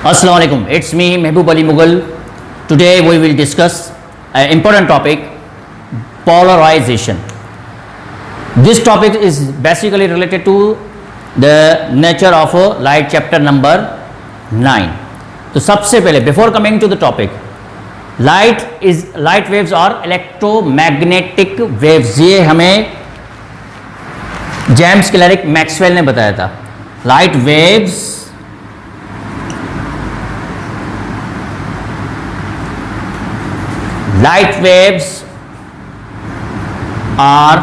Assalamu alaikum. It's me, Mehboob Ali Mughal. Today we will discuss an important topic, polarization. This topic is basically related to the nature of light, chapter number 9. तो सबसे पहले before coming to the topic, light waves or electromagnetic waves, ये हमें James क्लैरिक Maxwell ने बताया था. Light waves are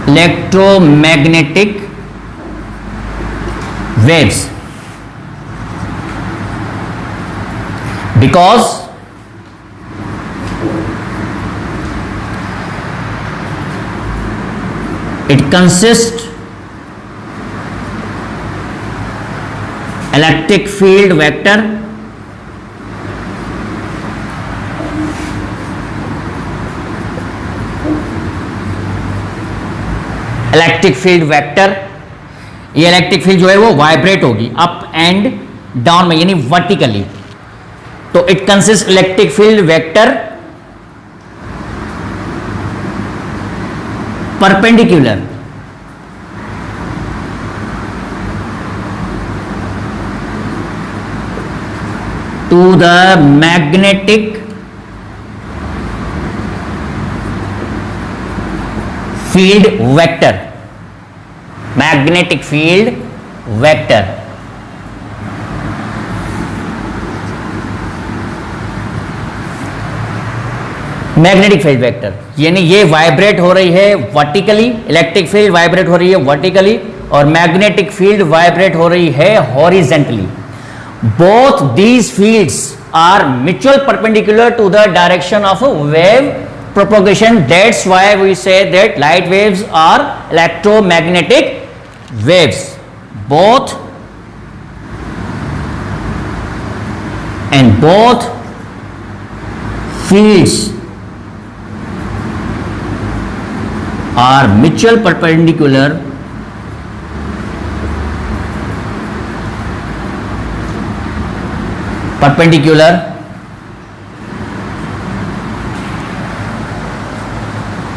electromagnetic waves because it consists electric field vector electric field vector. ये electric field जो है वो वाइब्रेट होगी अप एंड डाउन में, यानी वर्टिकली. तो it consist electric field vector perpendicular to the magnetic field vector. Magnetic field vector magnetic field vector यानी ये वाइब्रेट हो रही है वर्टिकली, इलेक्ट्रिक फील्ड वाइब्रेट हो रही है वर्टिकली और मैग्नेटिक फील्ड वाइब्रेट हो रही है horizontally. Both these fields are mutual perpendicular to the direction of wave propagation. That's why we say that light waves are electromagnetic waves. Both fields are mutual perpendicular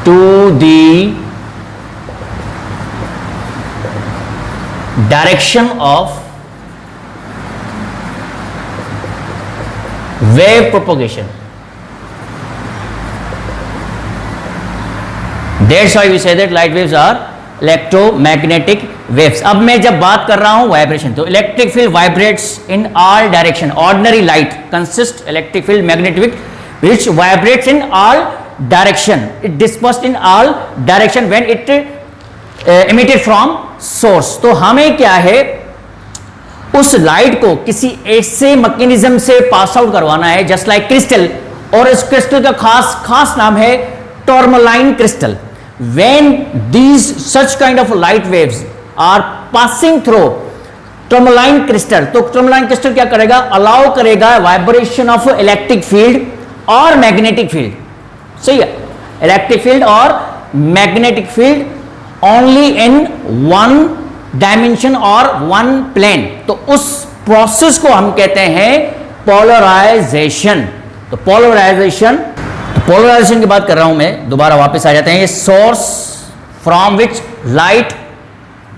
to the direction of wave propagation. That's why we say that light waves are electromagnetic waves. अब मैं जब बात कर रहा हूं vibration, तो electric field vibrates in all direction. Ordinary light consist electric field magnetic which vibrates in all direction. It dispersed in all direction when it emitted from source. तो हमें क्या है, उस लाइट को किसी ऐसे मैकेनिज्म से पास आउट करवाना है जस्ट लाइक क्रिस्टल, और इस क्रिस्टल का खास नाम है टॉर्मलाइन crystal. When these such kind of light waves are passing through tourmaline crystal, तो टॉर्मलाइन क्रिस्टल क्या करेगा, अलाउ करेगा वाइब्रेशन ऑफ इलेक्ट्रिक फील्ड और मैग्नेटिक फील्ड. सही है, इलेक्ट्रिक फील्ड और magnetic field only in one dimension और वन प्लेन. तो उस प्रोसेस को हम कहते हैं पोलराइजेशन. तो पोलराइजेशन की बात कर रहा हूं मैं, दोबारा वापस आ जाते हैं. ये source from which light,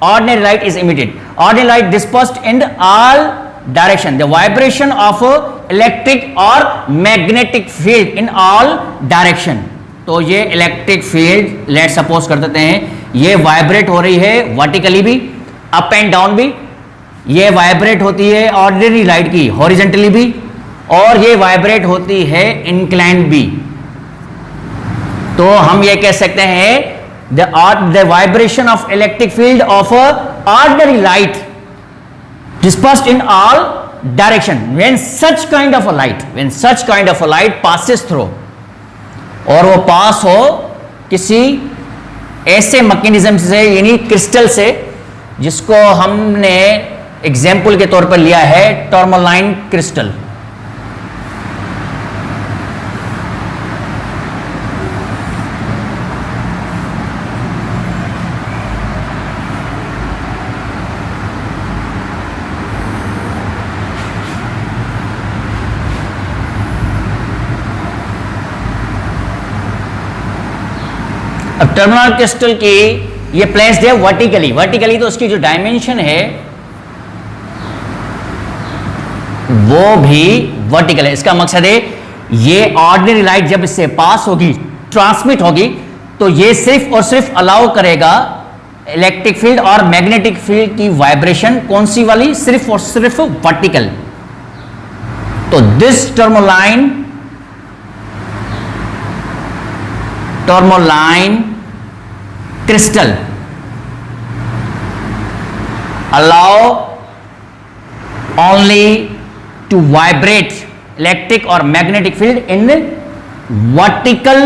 ordinary light is emitted, ordinary light dispersed in all direction, the vibration of electric or magnetic field in all direction. तो ये इलेक्ट्रिक फील्ड लेट सपोज कर देते हैं, ये वाइब्रेट हो रही है वर्टिकली भी, अप एंड डाउन भी. ये वाइब्रेट होती है ऑर्डिनरी लाइट की हॉरिजेंटली भी, और ये वाइब्रेट होती है इंक्लाइंड भी. तो हम ये कह सकते हैं the vibration of electric field of a ordinary light dispersed in all direction when such kind of a light passes through, और वो पास हो किसी ऐसे मैकेनिज्म से यानी क्रिस्टल से, जिसको हमने एग्जाम्पल के तौर पर लिया है टॉर्मलाइन क्रिस्टल. अब टर्मिनल क्रिस्टल की ये प्लेस्ड है वर्टिकली, वर्टिकली तो उसकी जो डायमेंशन है वो भी वर्टिकल है। इसका मकसद है ये ऑर्डिनरी लाइट जब इससे पास होगी, ट्रांसमिट होगी, तो ये सिर्फ और सिर्फ अलाउ करेगा इलेक्ट्रिक फील्ड और मैग्नेटिक फील्ड की वाइब्रेशन, कौन सी वाली, सिर्फ और सिर्फ वर्टिकल। तो this tourmaline crystal allow only to vibrate electric or magnetic field in vertical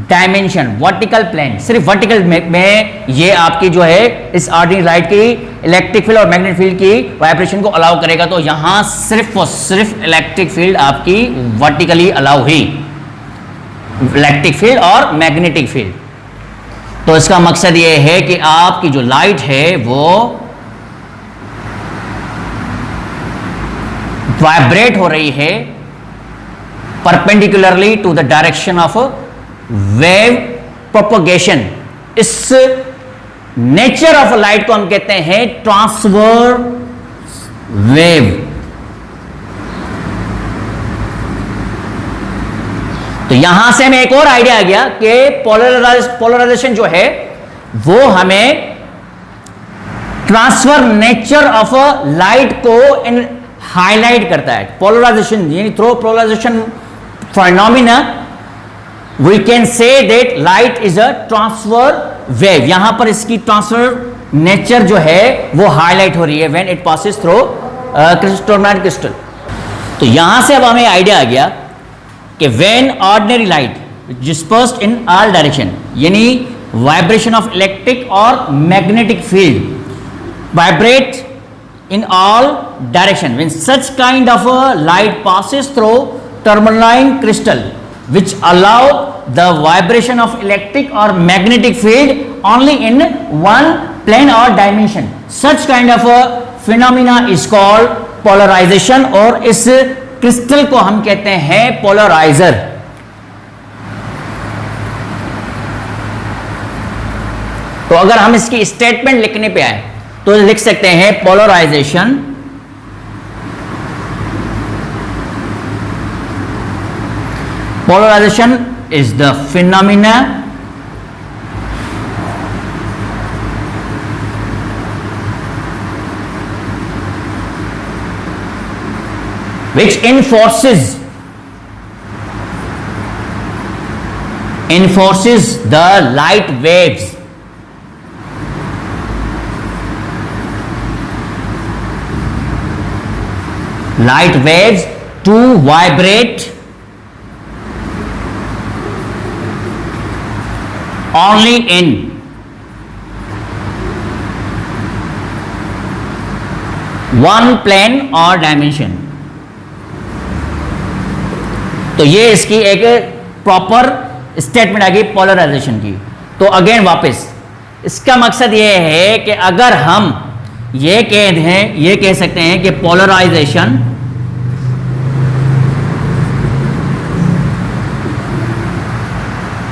dimension, vertical plane। सिर्फ वर्टिकल में ये आपकी जो है इस ऑर्डिनरी लाइट की इलेक्ट्रिक फील्ड और मैग्नेटिक फील्ड की वाइब्रेशन को अलाउ करेगा। तो यहां सिर्फ और सिर्फ इलेक्ट्रिक फील्ड आपकी वर्टिकली अलाउ हुई, इलेक्ट्रिक फील्ड और मैग्नेटिक फील्ड। तो इसका मकसद ये है कि आपकी जो लाइट है वो वाइब्रेट हो रही है perpendicularly to the direction of wave propagation. इस नेचर ऑफ लाइट को हम कहते हैं ट्रांसवर्स वेव। तो यहां से हमें एक और आइडिया आ गया कि पोलराइजेशन जो है वो हमें ट्रांसफर नेचर ऑफ लाइट को इन हाईलाइट करता है। पोलराइजेशन यानी through polarisation phenomena we can say that light is a transfer wave. यहां पर इसकी ट्रांसफर नेचर जो है वो हाईलाइट हो रही है when it passes through terminal crystal. तो यहां से अब हमें आइडिया आ गया कि when ordinary light dispersed in all direction, यानी वाइब्रेशन ऑफ इलेक्ट्रिक और magnetic field vibrate in all direction, when such kind of a light passes through tourmaline crystal which allow the vibration of electric or magnetic field only in one plane or dimension, such kind of a phenomena is called polarization। और इस crystal को हम कहते हैं polariser. तो अगर हम इसकी स्टेटमेंट लिखने पे आए तो लिख सकते हैं polarisation is the phenomena which enforces the light waves to vibrate only in one plane or dimension। तो ये इसकी एक प्रॉपर स्टेटमेंट आ गई पोलराइजेशन की। तो अगेन वापस इसका मकसद ये है कि अगर हम ये कह सकते हैं कि polarisation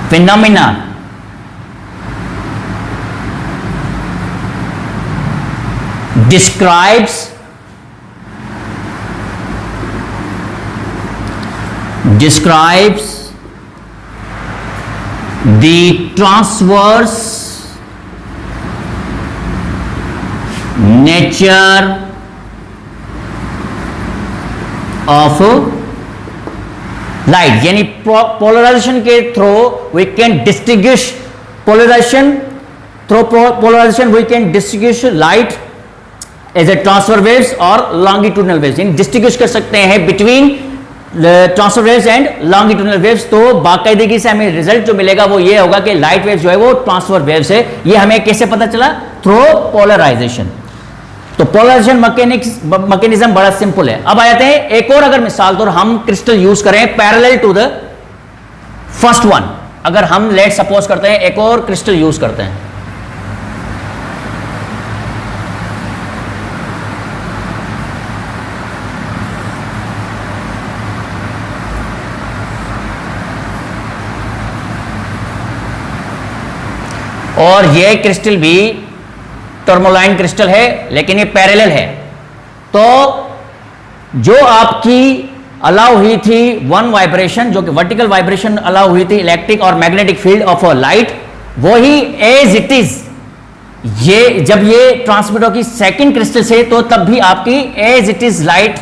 phenomena describes the transverse nature of light. यानी पोलराइजेशन के through we can distinguish we can distinguish light as a transfer waves और लॉन्गिट्यूडनल वेव्स। यानी डिस्टिंग्विश कर सकते हैं between transfer waves and longitudinal waves. तो बाकायदगी से हमें रिजल्ट जो मिलेगा वो ये होगा कि लाइट वेव्स जो है वो ट्रांसफर वेव्स है। ये हमें कैसे पता चला? Through polarisation. तो पोलराइजेशन मैकेनिज्म बड़ा सिंपल है। अब आ जाते हैं एक और, अगर मिसाल तौर हम क्रिस्टल यूज करें parallel to the first one, अगर हम लेट सपोज करते हैं एक और क्रिस्टल यूज करते हैं, और ये क्रिस्टल भी टर्मोलाइन क्रिस्टल है, लेकिन ये पैरेलल है। तो जो आपकी अलाउ हुई थी वन वाइब्रेशन, जो कि वर्टिकल वाइब्रेशन अलाउ हुई थी इलेक्ट्रिक और magnetic field of a light, वो ही एज इट इज, ये जब ये ट्रांसमिट होगी सेकंड क्रिस्टल से, तो तब भी आपकी एज इट इज लाइट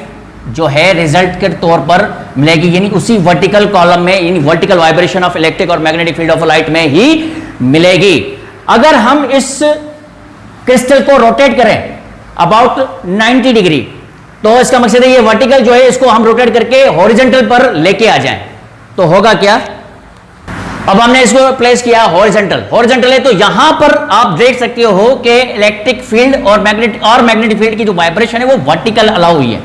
जो है रिजल्ट के तौर पर मिलेगी, यानी उसी वर्टिकल कॉलम में, यानी वर्टिकल वाइब्रेशन ऑफ इलेक्ट्रिक और मैग्नेटिक फील्ड ऑफ लाइट में ही मिलेगी। अगर हम इस क्रिस्टल को रोटेट करें अबाउट 90 डिग्री, तो इसका मकसद है ये वर्टिकल जो है इसको हम रोटेट करके हॉरिजॉन्टल पर लेके आ जाएं, तो होगा क्या? अब हमने इसको प्लेस किया हॉरिजॉन्टल, हॉरिजॉन्टल है, तो यहां पर आप देख सकते हो कि इलेक्ट्रिक फील्ड और मैग्नेटिक फील्ड की जो वाइब्रेशन है वो वर्टिकल अलाउ हुई है।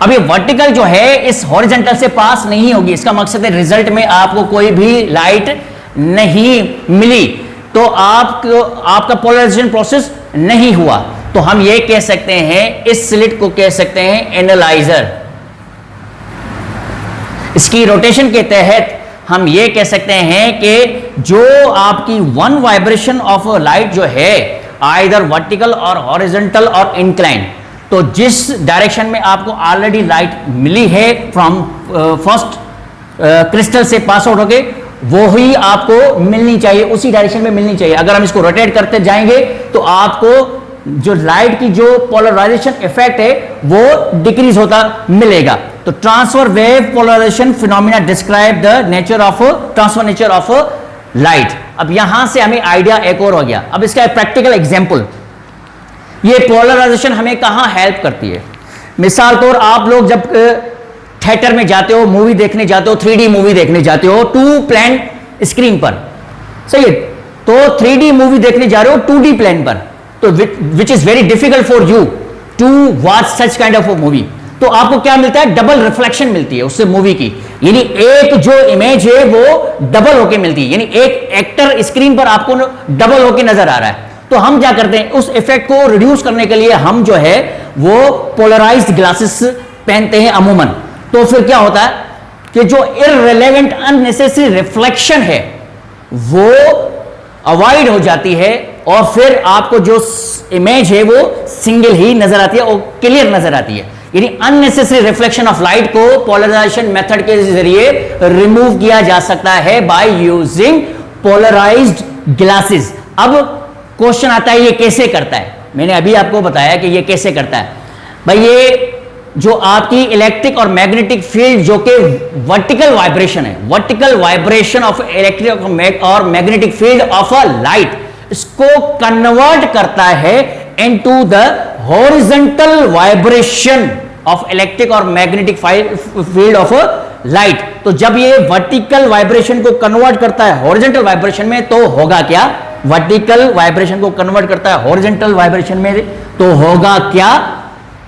अब ये वर्टिकल जो है इस हॉरिजॉन्टल से पास नहीं होगी, इसका मकसद है रिजल्ट में आपको कोई भी लाइट नहीं मिली, तो आपका पोलराइजेशन प्रोसेस नहीं हुआ। तो हम ये कह सकते हैं, इस स्लिट को कह सकते हैं एनालाइजर। इसकी रोटेशन के तहत हम ये कह सकते हैं कि जो आपकी वन वाइब्रेशन ऑफ लाइट जो है आइदर वर्टिकल और हॉरिजॉन्टल और इंक्लाइन, तो जिस डायरेक्शन में आपको ऑलरेडी लाइट मिली है फ्रॉम फर्स्ट क्रिस्टल से पास आउट होके, वो ही आपको मिलनी चाहिए, उसी डायरेक्शन में मिलनी चाहिए। अगर हम इसको रोटेट करते जाएंगे तो आपको जो लाइट की जो पोलराइजेशन इफेक्ट है वो डिक्रीज होता मिलेगा। तो transfer wave polarisation phenomena describe the nature of transfer nature of light. अब यहां से हमें आइडिया एक और हो गया। अब इसका प्रैक्टिकल एग्जांपल, ये पोलराइजेशन हमें कहां हेल्प करती है। मिसाल तौर आप लोग जब थिएटर में जाते हो, मूवी देखने जाते हो, 3D मूवी देखने जाते हो, 2 प्लेन स्क्रीन पर, सही है, तो 3D मूवी देखने जा रहे हो 2D प्लेन पर, तो which is very difficult for you to watch such kind of movie, तो आपको क्या मिलता है? डबल रिफ्लेक्शन मिलती है उससे मूवी की, यानी एक जो इमेज है वो डबल होके मिलती है, यानी एक एक्टर स्क्रीन पर आपको डबल होके नजर आ रहा है। तो हम क्या करते हैं, उस इफेक्ट को रिड्यूस करने के लिए हम जो है वो पोलराइज्ड ग्लासेस पहनते हैं अमूमन। तो फिर क्या होता है कि जो इररिलेवेंट अननेसेसरी रिफ्लेक्शन है वो अवॉइड हो जाती है, और फिर आपको जो इमेज है वो सिंगल ही नजर आती है और क्लियर नजर आती है। यानी अननेसेसरी रिफ्लेक्शन ऑफ लाइट को पोलराइजेशन मेथड के जरिए रिमूव किया जा सकता है बाय यूजिंग पोलराइज्ड ग्लासेस। अब क्वेश्चन आता है ये कैसे करता है? मैंने अभी आपको बताया कि ये कैसे करता है। भाई ये जो आपकी इलेक्ट्रिक और मैग्नेटिक फील्ड जो कि वर्टिकल वाइब्रेशन है, वर्टिकल वाइब्रेशन ऑफ इलेक्ट्रिक और magnetic field of a light, इसको कन्वर्ट करता है into the horizontal vibration of electric और मैग्नेटिक फील्ड ऑफ लाइट। तो जब ये वर्टिकल वाइब्रेशन को कन्वर्ट करता है हॉरिजॉन्टल वाइब्रेशन में, तो होगा क्या? वर्टिकल वाइब्रेशन को कन्वर्ट करता है हॉरिजॉन्टल वाइब्रेशन में, तो होगा क्या?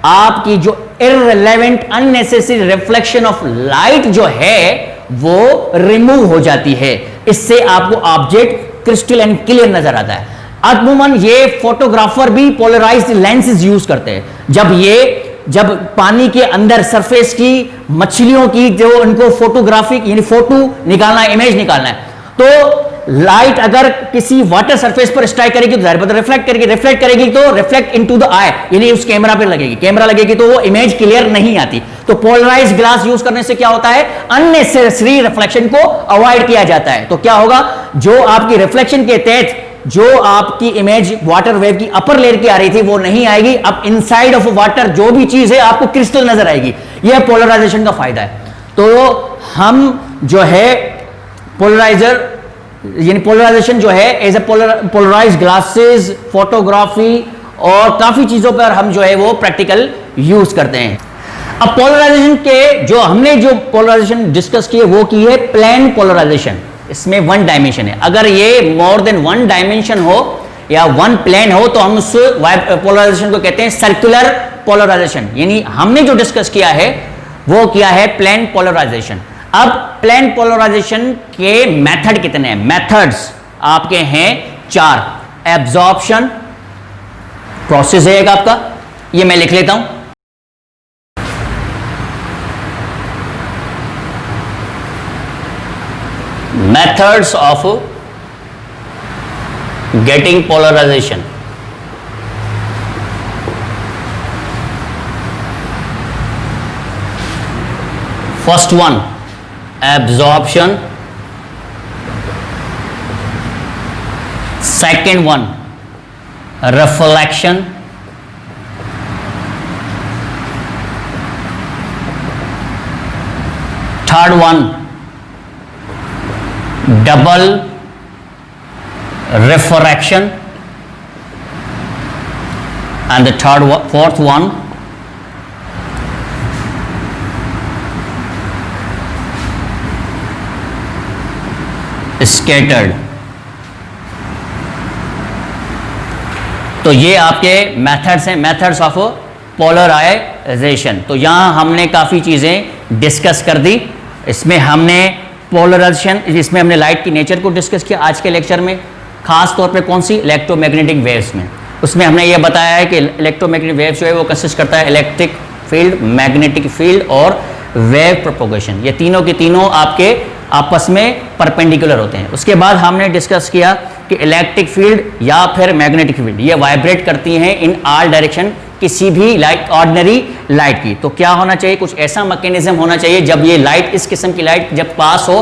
आपकी जो irrelevant unnecessary reflection of light जो है वो रिमूव हो जाती है। इससे आपको ऑब्जेक्ट क्रिस्टल एंड क्लियर नजर आता है। अमूमन ये फोटोग्राफर भी पोलराइज्ड लेंसेज यूज करते हैं। जब पानी के अंदर सरफेस की मछलियों की जो उनको फोटोग्राफिक यानी फोटो निकालना है, इमेज निकालना है, तो लाइट अगर किसी वाटर सरफेस पर स्ट्राइक करेगी तो जाहिर रिफ्लेक्ट करेगी तो रिफ्लेक्ट इनटू द आई, यानी उस कैमरा पे लगेगी, कैमरा लगेगी तो वो इमेज क्लियर नहीं आती। तो पोलराइज्ड ग्लास यूज करने से क्या होता है? अननेसेसरी रिफ्लेक्शन को अवॉइड किया जाता है। तो क्या होगा? जो आपकी रिफ्लेक्शन के तहत जो आपकी इमेज वाटर वेव की अपर लेयर की आ रही थी वो नहीं आएगी, अब इनसाइड ऑफ वाटर जो भी चीज है आपको क्रिस्टल नजर आएगी। यह पोलराइजेशन का फायदा है। तो हम जो है पोलराइजर यानी पोलराइजेशन जो है as a polarised glasses, photography और काफी चीजों पर हम जो है वो प्रैक्टिकल यूज करते हैं। अब पोलराइजेशन के जो हमने जो पोलराइजेशन डिस्कस की है वो की है प्लेन पोलराइजेशन। इसमें 1 डायमेंशन है। अगर ये मोर देन 1 डायमेंशन हो या 1 प्लेन हो तो हम उस पोलराइजेशन को कहते हैं सर्कुलर पोलराइजेशन। यानी हमने जो डिस्कस किया है वो किया है प्लेन पोलराइजेशन। अब प्लेन पोलराइजेशन के मेथड कितने हैं? मेथड्स आपके हैं 4। एब्जॉर्प्शन प्रोसेस है एक आपका, ये मैं लिख लेता हूं। Methods of getting polarization. First one, absorption. Second one, reflection. Third one, double refraction. And the fourth one, scattered. तो ये आपके मेथड्स हैं, मेथड्स ऑफ पोलराइजेशन। तो यहाँ हमने काफ़ी चीज़ें डिस्कस कर दी। इसमें हमने पोलराइजेशन, इसमें हमने लाइट की नेचर को डिस्कस किया आज के लेक्चर में, खास तौर पे कौन सी, इलेक्ट्रोमैग्नेटिक वेव्स में। उसमें हमने ये बताया है कि इलेक्ट्रोमैग्नेटिक वेव्स जो है वो कंसिस्ट करता है इलेक्ट्रिक फील्ड, मैग्नेटिक फील्ड और वेव प्रोपोगेशन। ये तीनों के तीनों आपके आपस में परपेंडिकुलर होते हैं। उसके बाद हमने डिस्कस किया कि इलेक्ट्रिक फील्ड या फिर मैग्नेटिक फील्ड ये वाइब्रेट करती हैं इन ऑल डायरेक्शन किसी भी लाइट, ऑर्डिनरी लाइट की। तो क्या होना चाहिए, कुछ ऐसा मैकेनिज्म होना चाहिए जब ये लाइट, इस किस्म की लाइट जब पास हो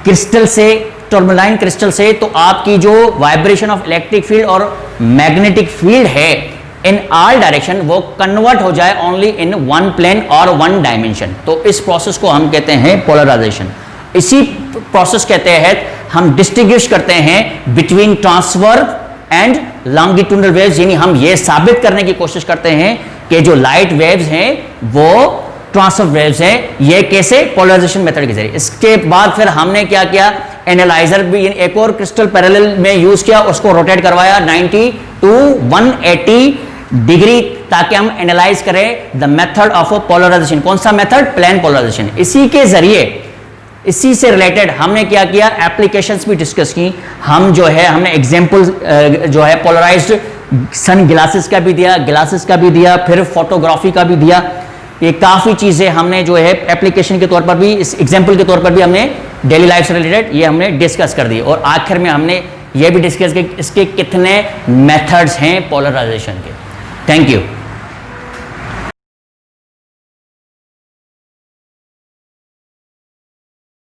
क्रिस्टल से, टर्मलाइन क्रिस्टल से, तो आपकी जो वाइब्रेशन ऑफ इलेक्ट्रिक फील्ड और मैग्नेटिक फील्ड है इन ऑल डायरेक्शन वो कन्वर्ट हो जाए ओनली इन वन प्लेन और वन डायमेंशन। तो इस प्रोसेस को हम कहते हैं पोलराइजेशन। इसी प्रोसेस के तहत हम डिस्टिंग्विश करते हैं between transverse and longitudinal waves, यानी हम ये साबित करने की कोशिश करते हैं कि जो लाइट वेव्स हैं वो ट्रांसवर्स वेव्स हैं। ये कैसे, पोलराइजेशन मेथड के जरिए। इसके बाद फिर हमने क्या किया, एनालाइजर भी एक और क्रिस्टल पैरेलल में यूज किया, उसको रोटेट करवाया 90 to 180 डिग्री, ताकि हम एनालाइज करें द मेथड ऑफ पोलराइजेशन। कौन सा मेथड, प्लेन पोलराइजेशन। इसी के जरिए, इसी से रिलेटेड हमने क्या किया, एप्लीकेशंस भी डिस्कस की। हम जो है हमने एग्जांपल जो है पोलराइज्ड सन ग्लासेस का भी दिया, ग्लासेस का भी दिया, फिर फोटोग्राफी का भी दिया। ये काफ़ी चीज़ें हमने जो है एप्लीकेशन के तौर पर भी, इस एग्जांपल के तौर पर भी हमने डेली लाइफ से रिलेटेड ये हमने डिस्कस कर दी। और आखिर में हमने ये भी डिस्कस किया इसके कितने मेथड्स हैं पोलराइजेशन के। Thank you.